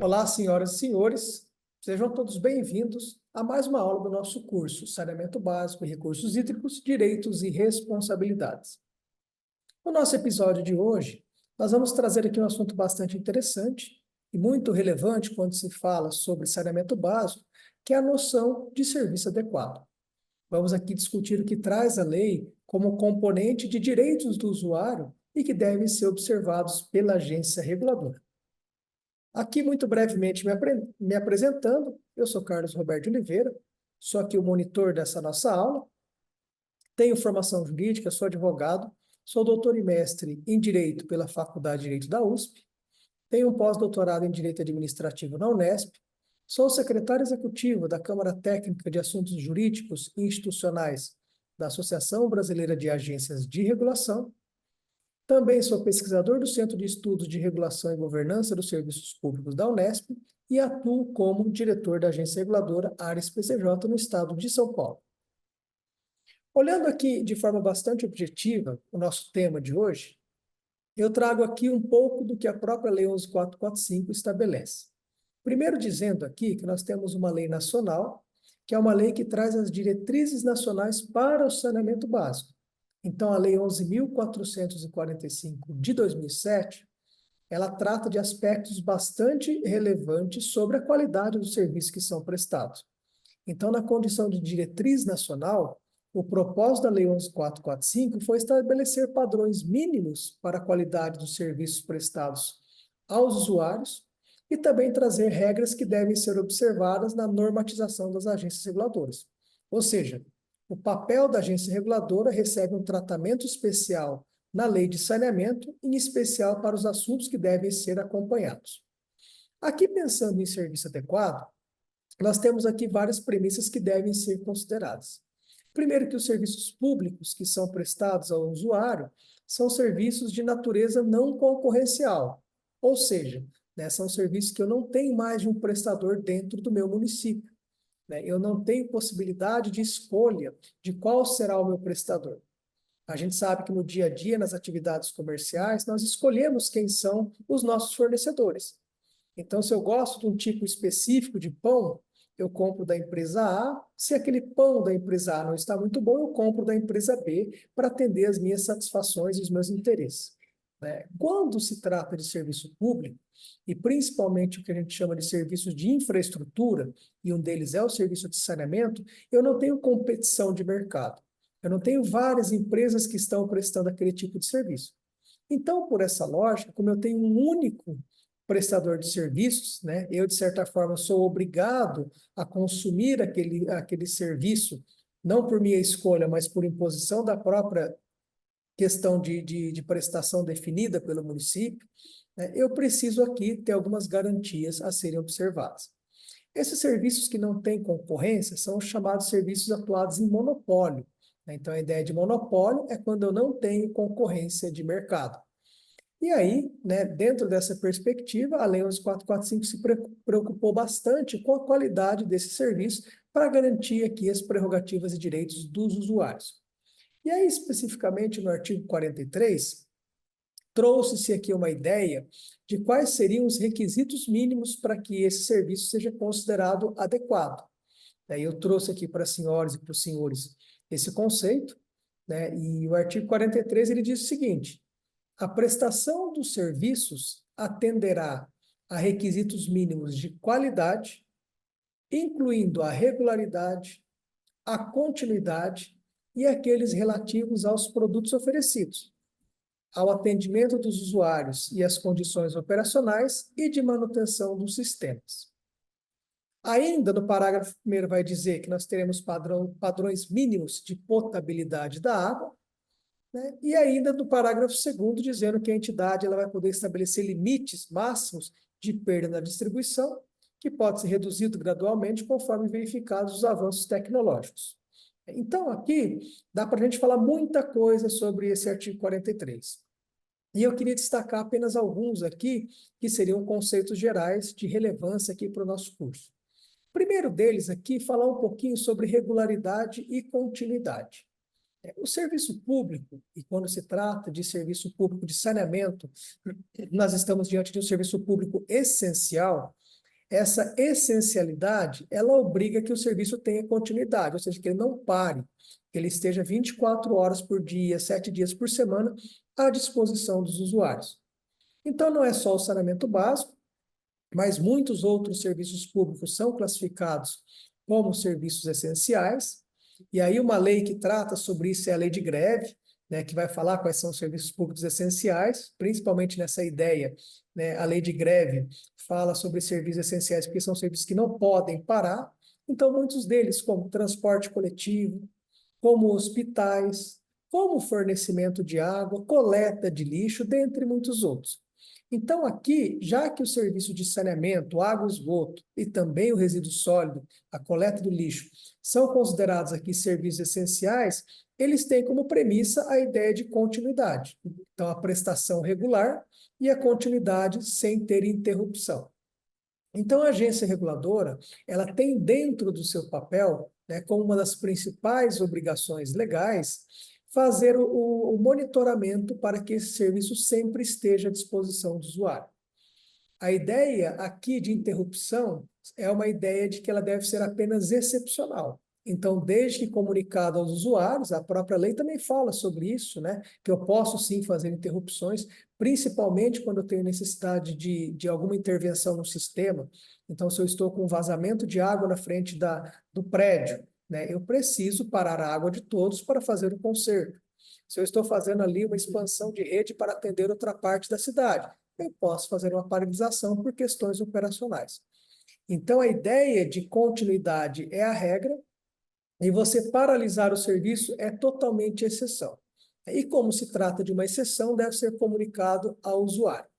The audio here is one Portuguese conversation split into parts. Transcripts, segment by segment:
Olá, senhoras e senhores, sejam todos bem-vindos a mais uma aula do nosso curso Saneamento Básico e Recursos Hídricos, Direitos e Responsabilidades. No nosso episódio de hoje, nós vamos trazer aqui um assunto bastante interessante e muito relevante quando se fala sobre saneamento básico, que é a noção de serviço adequado. Vamos aqui discutir o que traz a lei como componente de direitos do usuário e que devem ser observados pela agência reguladora. Aqui, muito brevemente, me apresentando, eu sou Carlos Roberto Oliveira, sou aqui o monitor dessa nossa aula, tenho formação jurídica, sou advogado, sou doutor e mestre em Direito pela Faculdade de Direito da USP, tenho um pós-doutorado em Direito Administrativo na Unesp, sou secretário executivo da Câmara Técnica de Assuntos Jurídicos e Institucionais da Associação Brasileira de Agências de Regulação. Também sou pesquisador do Centro de Estudos de Regulação e Governança dos Serviços Públicos da Unesp e atuo como diretor da agência reguladora Ares PCJ no estado de São Paulo. Olhando aqui de forma bastante objetiva o nosso tema de hoje, eu trago aqui um pouco do que a própria Lei 11.445 estabelece. Primeiro dizendo aqui que nós temos uma lei nacional, que é uma lei que traz as diretrizes nacionais para o saneamento básico. Então, a Lei 11.445 de 2007, ela trata de aspectos bastante relevantes sobre a qualidade dos serviços que são prestados. Então, na condição de diretriz nacional, o propósito da Lei 11.445 foi estabelecer padrões mínimos para a qualidade dos serviços prestados aos usuários e também trazer regras que devem ser observadas na normatização das agências reguladoras. Ou seja, o papel da agência reguladora recebe um tratamento especial na lei de saneamento, em especial para os assuntos que devem ser acompanhados. Aqui, pensando em serviço adequado, nós temos aqui várias premissas que devem ser consideradas. Primeiro, que os serviços públicos que são prestados ao usuário são serviços de natureza não concorrencial, ou seja, são serviços que eu não tenho mais de um prestador dentro do meu município. Eu não tenho possibilidade de escolha de qual será o meu prestador. A gente sabe que no dia a dia, nas atividades comerciais, nós escolhemos quem são os nossos fornecedores. Então, se eu gosto de um tipo específico de pão, eu compro da empresa A. Se aquele pão da empresa A não está muito bom, eu compro da empresa B para atender as minhas satisfações e os meus interesses. Quando se trata de serviço público, e principalmente o que a gente chama de serviços de infraestrutura, e um deles é o serviço de saneamento, eu não tenho competição de mercado. Eu não tenho várias empresas que estão prestando aquele tipo de serviço. Então, por essa lógica, como eu tenho um único prestador de serviços, eu, de certa forma, sou obrigado a consumir aquele serviço, não por minha escolha, mas por imposição da própria questão de prestação definida pelo município, eu preciso aqui ter algumas garantias a serem observadas. Esses serviços que não têm concorrência são os chamados serviços atuados em monopólio. Então, a ideia de monopólio é quando eu não tenho concorrência de mercado. E aí, dentro dessa perspectiva, a Lei 11.445 se preocupou bastante com a qualidade desse serviço para garantir aqui as prerrogativas e direitos dos usuários. E aí, especificamente no artigo 43, trouxe-se aqui uma ideia de quais seriam os requisitos mínimos para que esse serviço seja considerado adequado. Eu trouxe aqui para as senhoras e para os senhores esse conceito, e o artigo 43 ele diz o seguinte: a prestação dos serviços atenderá a requisitos mínimos de qualidade, incluindo a regularidade, a continuidade e aqueles relativos aos produtos oferecidos, ao atendimento dos usuários e às condições operacionais e de manutenção dos sistemas. Ainda no parágrafo 1º vai dizer que nós teremos padrões mínimos de potabilidade da água, e ainda no parágrafo 2º dizendo que a entidade ela vai poder estabelecer limites máximos de perda na distribuição, que pode ser reduzido gradualmente conforme verificados os avanços tecnológicos. Então, aqui, dá para a gente falar muita coisa sobre esse artigo 43. E eu queria destacar apenas alguns aqui, que seriam conceitos gerais de relevância aqui para o nosso curso. O primeiro deles aqui, falar um pouquinho sobre regularidade e continuidade. O serviço público, e quando se trata de serviço público de saneamento, nós estamos diante de um serviço público essencial. Essa essencialidade, ela obriga que o serviço tenha continuidade, ou seja, que ele não pare, que ele esteja 24 horas por dia, 7 dias por semana, à disposição dos usuários. Então, não é só o saneamento básico, mas muitos outros serviços públicos são classificados como serviços essenciais, e aí uma lei que trata sobre isso é a lei de greve, né, que vai falar quais são os serviços públicos essenciais, principalmente nessa ideia, né, a lei de greve fala sobre serviços essenciais, porque são serviços que não podem parar, então muitos deles, como transporte coletivo, como hospitais, como fornecimento de água, coleta de lixo, dentre muitos outros. Então, aqui, já que o serviço de saneamento, água e esgoto e também o resíduo sólido, a coleta do lixo, são considerados aqui serviços essenciais, eles têm como premissa a ideia de continuidade. Então, a prestação regular e a continuidade sem ter interrupção. Então, a agência reguladora, ela tem dentro do seu papel, né, como uma das principais obrigações legais, fazer o monitoramento para que esse serviço sempre esteja à disposição do usuário. A ideia aqui de interrupção é uma ideia de que ela deve ser apenas excepcional. Então, desde que comunicado aos usuários, a própria lei também fala sobre isso, né? Que eu posso sim fazer interrupções, principalmente quando eu tenho necessidade de alguma intervenção no sistema. Então, se eu estou com um vazamento de água na frente do prédio, né? Eu preciso parar a água de todos para fazer o conserto. Se eu estou fazendo ali uma expansão de rede para atender outra parte da cidade, eu posso fazer uma paralisação por questões operacionais. Então, a ideia de continuidade é a regra, e você paralisar o serviço é totalmente exceção. E como se trata de uma exceção, deve ser comunicado ao usuário.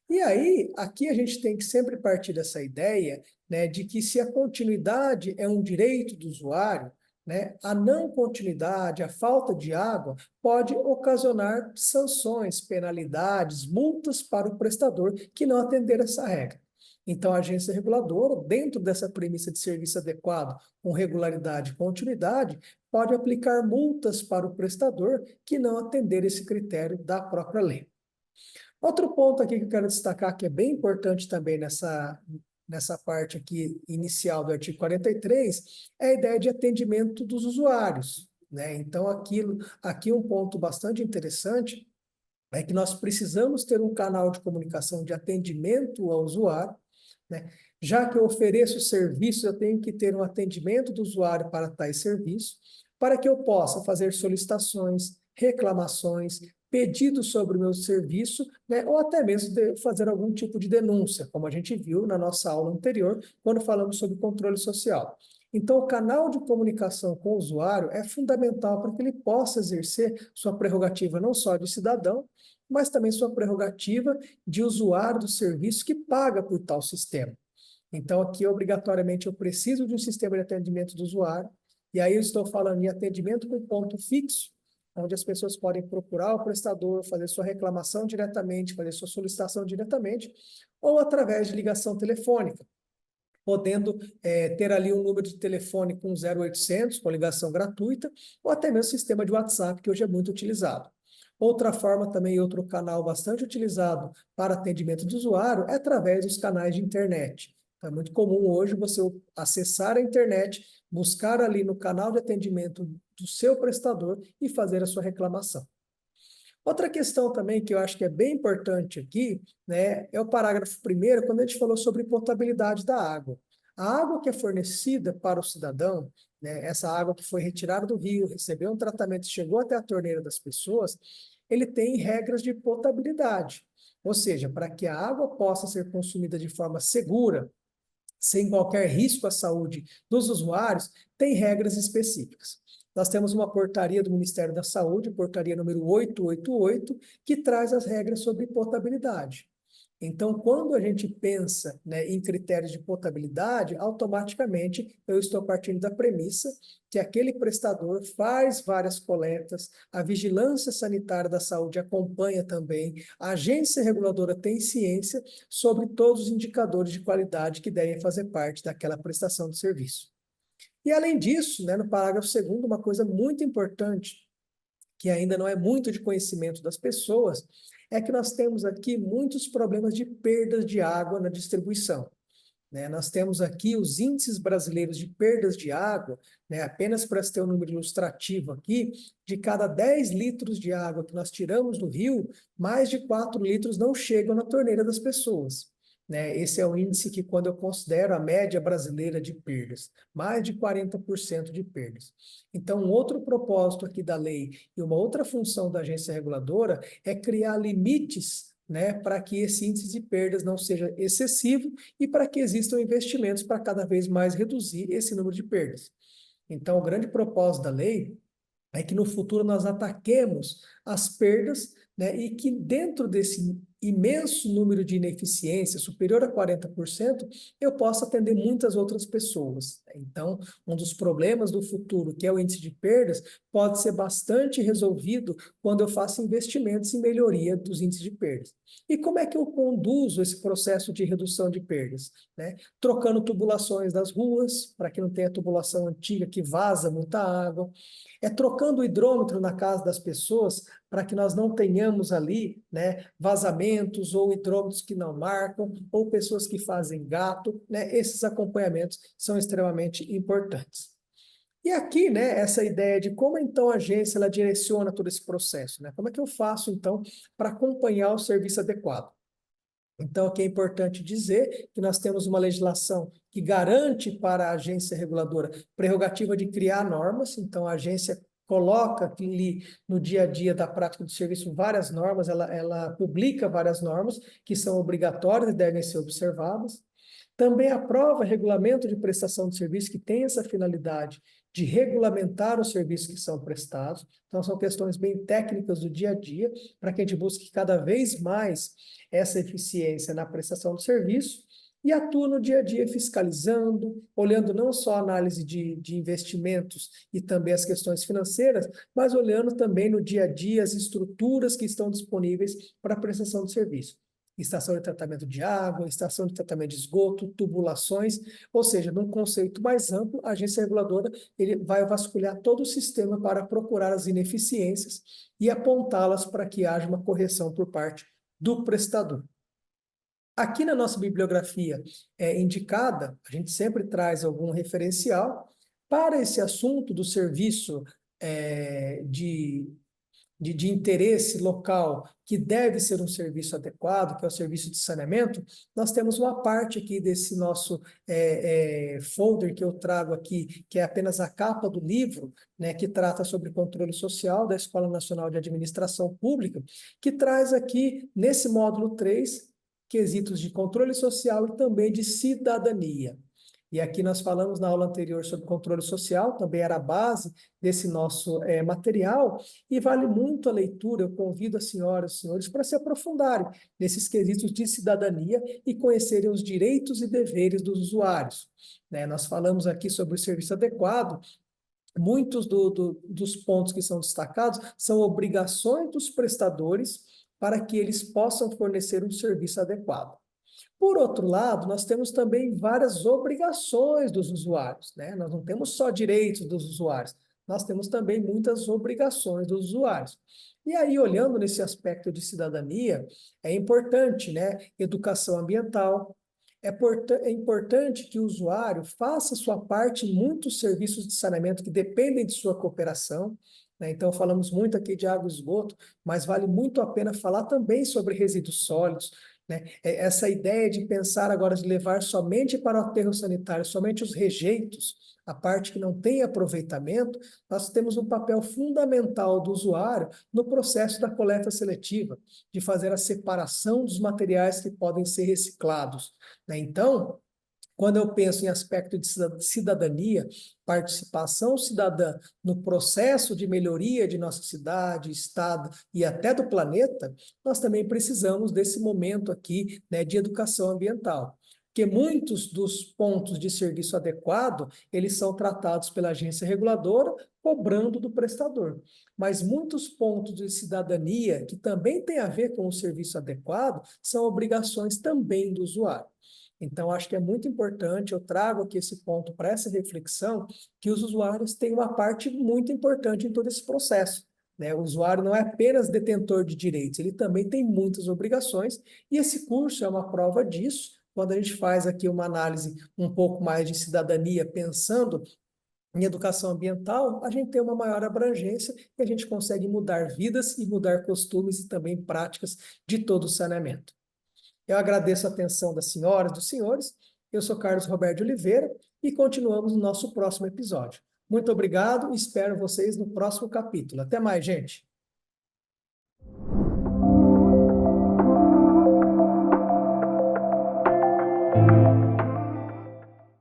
E aí, aqui a gente tem que sempre partir dessa ideia, né, de que se a continuidade é um direito do usuário, né, a não continuidade, a falta de água, pode ocasionar sanções, penalidades, multas para o prestador que não atender essa regra. Então, a agência reguladora, dentro dessa premissa de serviço adequado, com regularidade e continuidade, pode aplicar multas para o prestador que não atender esse critério da própria lei. Outro ponto aqui que eu quero destacar, que é bem importante também nessa parte aqui inicial do artigo 43, é a ideia de atendimento dos usuários, né? Então, aqui um ponto bastante interessante é que nós precisamos ter um canal de comunicação de atendimento ao usuário, né? Já que eu ofereço serviço, eu tenho que ter um atendimento do usuário para tais serviços, para que eu possa fazer solicitações, reclamações, pedidos sobre o meu serviço, né? Ou até mesmo fazer algum tipo de denúncia, como a gente viu na nossa aula anterior, quando falamos sobre controle social. Então, o canal de comunicação com o usuário é fundamental para que ele possa exercer sua prerrogativa não só de cidadão, mas também sua prerrogativa de usuário do serviço que paga por tal sistema. Então, aqui, obrigatoriamente, eu preciso de um sistema de atendimento do usuário, e aí eu estou falando em atendimento com ponto fixo, onde as pessoas podem procurar o prestador, fazer sua reclamação diretamente, fazer sua solicitação diretamente, ou através de ligação telefônica, podendo ter ali um número de telefone com 0800, com ligação gratuita, ou até mesmo sistema de WhatsApp, que hoje é muito utilizado. Outra forma também, outro canal bastante utilizado para atendimento do usuário é através dos canais de internet. Então, é muito comum hoje você acessar a internet, buscar ali no canal de atendimento do seu prestador e fazer a sua reclamação. Outra questão também que eu acho que é bem importante aqui, né, é o parágrafo 1º, quando a gente falou sobre potabilidade da água. A água que é fornecida para o cidadão, né, essa água que foi retirada do rio, recebeu um tratamento, chegou até a torneira das pessoas, ele tem regras de potabilidade. Ou seja, para que a água possa ser consumida de forma segura, sem qualquer risco à saúde dos usuários, tem regras específicas. Nós temos uma portaria do Ministério da Saúde, portaria número 888, que traz as regras sobre potabilidade. Então, quando a gente pensa, né, em critérios de potabilidade, automaticamente eu estou partindo da premissa que aquele prestador faz várias coletas, a vigilância sanitária da saúde acompanha também, a agência reguladora tem ciência sobre todos os indicadores de qualidade que devem fazer parte daquela prestação de serviço. E além disso, né, no parágrafo 2º, uma coisa muito importante, que ainda não é muito de conhecimento das pessoas, é que nós temos aqui muitos problemas de perdas de água na distribuição, né? Nós temos aqui os índices brasileiros de perdas de água, né? Apenas para ter um número ilustrativo aqui, de cada 10 litros de água que nós tiramos do rio, mais de 4 litros não chegam na torneira das pessoas, né? Esse é o índice que, quando eu considero a média brasileira de perdas, mais de 40% de perdas. Então, um outro propósito aqui da lei e uma outra função da agência reguladora é criar limites, né, para que esse índice de perdas não seja excessivo e para que existam investimentos para cada vez mais reduzir esse número de perdas. Então, o grande propósito da lei é que no futuro nós ataquemos as perdas, né, e que dentro desse imenso número de ineficiência, superior a 40%, eu possa atender muitas outras pessoas. Então, um dos problemas do futuro, que é o índice de perdas, pode ser bastante resolvido quando eu faço investimentos em melhoria dos índices de perdas. E como é que eu conduzo esse processo de redução de perdas, né? Trocando tubulações das ruas, para que não tenha tubulação antiga que vaza muita água, trocando o hidrômetro na casa das pessoas para que nós não tenhamos ali, né, vazamentos ou hidrômetros que não marcam, ou pessoas que fazem gato, né? Esses acompanhamentos são extremamente importantes. E aqui, né, essa ideia de como então a agência ela direciona todo esse processo, né? Como é que eu faço então para acompanhar o serviço adequado? Então, aqui é importante dizer que nós temos uma legislação que garante para a agência reguladora prerrogativa de criar normas, então a agência coloca ali no dia a dia da prática do serviço várias normas, ela publica várias normas que são obrigatórias e devem ser observadas. Também aprova regulamento de prestação de serviço que tem essa finalidade de regulamentar os serviços que são prestados. Então, são questões bem técnicas do dia a dia, para que a gente busque cada vez mais essa eficiência na prestação do serviço e atua no dia a dia fiscalizando, olhando não só a análise de investimentos e também as questões financeiras, mas olhando também no dia a dia as estruturas que estão disponíveis para a prestação de serviço. Estação de tratamento de água, estação de tratamento de esgoto, tubulações, ou seja, num conceito mais amplo, a agência reguladora ele vai vasculhar todo o sistema para procurar as ineficiências e apontá-las para que haja uma correção por parte do prestador. Aqui na nossa bibliografia indicada, a gente sempre traz algum referencial para esse assunto do serviço de interesse local, que deve ser um serviço adequado, que é o serviço de saneamento. Nós temos uma parte aqui desse nosso folder que eu trago aqui, que é apenas a capa do livro, né, que trata sobre controle social da Escola Nacional de Administração Pública, que traz aqui, nesse módulo 3, quesitos de controle social e também de cidadania. E aqui nós falamos na aula anterior sobre controle social, também era a base desse nosso material, e vale muito a leitura. Eu convido as senhoras e os senhores para se aprofundarem nesses quesitos de cidadania e conhecerem os direitos e deveres dos usuários, né? Nós falamos aqui sobre o serviço adequado. Muitos dos pontos que são destacados são obrigações dos prestadores para que eles possam fornecer um serviço adequado. Por outro lado, nós temos também várias obrigações dos usuários, né? Nós não temos só direitos dos usuários, nós temos também muitas obrigações dos usuários. E aí, olhando nesse aspecto de cidadania, é importante, né? Educação ambiental. É importante que o usuário faça sua parte em muitos serviços de saneamento que dependem de sua cooperação, né? Então, falamos muito aqui de água e esgoto, mas vale muito a pena falar também sobre resíduos sólidos, né? Essa ideia de pensar agora de levar somente para o aterro sanitário, somente os rejeitos, a parte que não tem aproveitamento, nós temos um papel fundamental do usuário no processo da coleta seletiva, de fazer a separação dos materiais que podem ser reciclados, né? Então, Quando eu penso em aspecto de cidadania, participação cidadã no processo de melhoria de nossa cidade, estado e até do planeta, nós também precisamos desse momento aqui, né, de educação ambiental. Porque muitos dos pontos de serviço adequado, eles são tratados pela agência reguladora, cobrando do prestador. Mas muitos pontos de cidadania, que também têm a ver com o serviço adequado, são obrigações também do usuário. Então, acho que é muito importante, eu trago aqui esse ponto para essa reflexão, que os usuários têm uma parte muito importante em todo esse processo. Né? O usuário não é apenas detentor de direitos, ele também tem muitas obrigações, e esse curso é uma prova disso. Quando a gente faz aqui uma análise um pouco mais de cidadania, pensando em educação ambiental, a gente tem uma maior abrangência e a gente consegue mudar vidas e mudar costumes e também práticas de todo o saneamento. Eu agradeço a atenção das senhoras e dos senhores. Eu sou Carlos Roberto de Oliveira e continuamos no nosso próximo episódio. Muito obrigado e espero vocês no próximo capítulo. Até mais, gente!